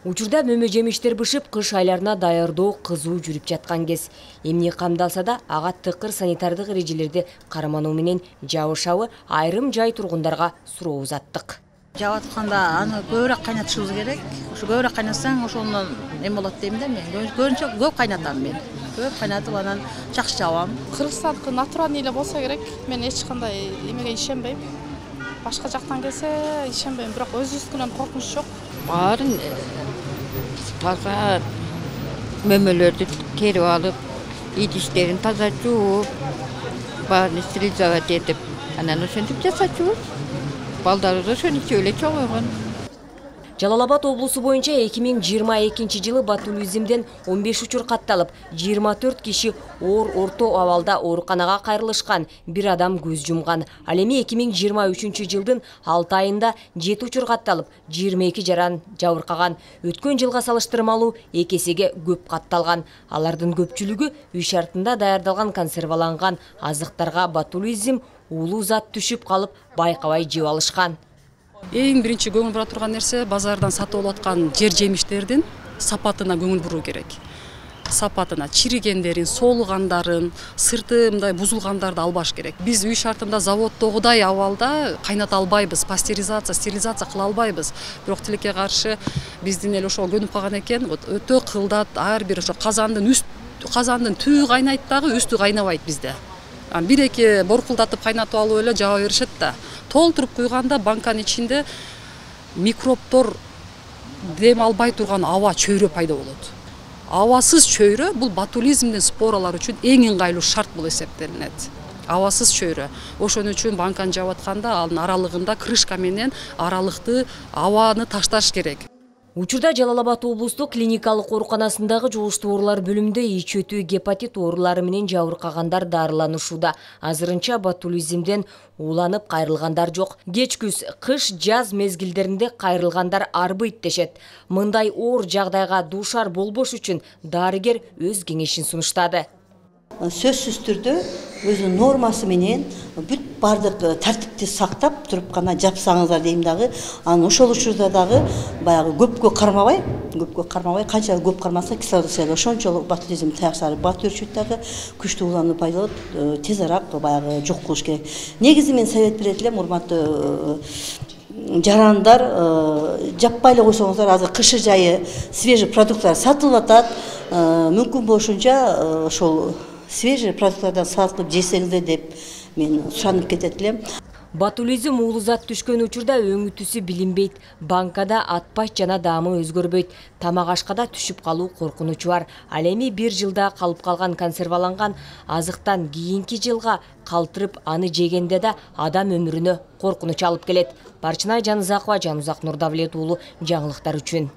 Учурда мөмө жемиштер бышып, кыш айларына даярдоо кызуу жүрүп жаткан кез. Эмне камдалса да, ага тыкыр санитардык эрежелерди кармануу менен жабышабы айрым жай тургундарга суроо узаттык. Жаап атканда аны көбүрөөк кайнатышыбыз керек. Ошо көбүрөөк кайнатсаң, ошондон эме болот дейм да мен. Көбүнчө көп кайнатам мен. Көп кайнатып анан жакшы жабам. Кыргызстандыкы натуральный эле болсо керек. Мен эч кандай эмеге ишенбейм. Башка жактан келсе ишенбейм, бирок өзүбүздүкүнөн коркунуч жок. Баарын таза мөмөлөрдү терип алып, идиштерин таза жууп, баарын стерилизовать этип, анан ошентип жасачубуз. Балдарыбыз ошентип эле чоңойгон. Жалал Абад облусу боюнча 2022 жылы ботулизмден 15 учур катталып, 24 киши оор орто абалда ооруканага кайрылышкан, бир адам көз жумган. Ал эми 2023 жылдын 6 айында 7 учур катталып, 22 жаран жабыркаган. Өткөн жылга салыштырмалуу 2 эсеге көп катталган. Алардын көпчүлүгү үй шартында даярдалган консерваланган азыктарга ботулизм уулуу зат түшүп калып, байкабай жеп алышкан. Эң биринчи көңүл бура турган нерсе базардан сатып алып аткан жер жемиштердин сапатына көңүл буруу керек. Сапатына чиригендерин, соолугандарын, сырты мындай бузулгандарды албаш керек. Биз үй шартында заводдогудай абалда кайната албайбыз, пастеризация, стерилизация кыла албайбыз. Бирок тилекке каршы биздин эл ошого көнүп калган экен. Өтө кылдат, ар бир ошо казандын түбү кайнайт дагы үстү кайнабайт бизде. Бир-эки боркулдатып кайнатып алып эле жаба беришет да. Толтуруп куйганда банканын ичинде микробтор дем албай турган аба чөйрө пайда болот. Абасыз чөйрө бул ботулизмдин споралар үчүн эң ыңгайлуу шарт болуп эсептелинет. Абасыз чөйрө. Ошон үчүн банканы жаап атканда анын аралыгында крышка менен аралыкты абаны ташташ керек. Учурда Жалал Абад облустук клиникалык ооруканасындагы жугуштуу оорулар бөлүмүндө ич өтүү гепатит оорулары менен жабыркагандар дарыланышууда. Азырынча ботулизмден ууланып кайрылгандар жок. Кеч күз, кыш, жаз мезгилдеринде кайрылгандар арбыйт дешет. Мындай оор жагдайга дуушар болбош үчүн дарыгер өз кеңешин сунуштады. Сөзсүз түрдө өзүнүн нормасы менен бүт бардык тартипти сактап туруп гана жапсаңыздар дейм дагы. Анан ошол учурда дагы баягы көпкө кармабай, канча көп кармаса кислород ошончолук ботулизм таякчылары бат өрчүт дагы күчтүү уулануу пайда болот, тез арак баягы жок кылыш керек. Негизи мен совет берет элем, урматтуу жарандар, жаппай эле койсоңуздар, азыр кышы жайы свежий продукттар сатылып атат. Мүмкүн болушунча ошол свежий продукттардан сатылып жесеңиздер деп мен суранып кетет элем. Ботулизм уулуу зат түшкөн учурда өңүтүүсү билинбейт, банкада атпайт жана даамы өзгөрбөйт, тамак ашкада түшүп калуу коркунучу бар. Ал эми бир жылда калып калган консерваланган азыктан кийинки жылга калтырып аны жегенде да адам өмүрүнө коркунуч алып келет. Барчынай Жанызакова, Жанузак Нурдавлет уулу, жаңылыктар үчүн.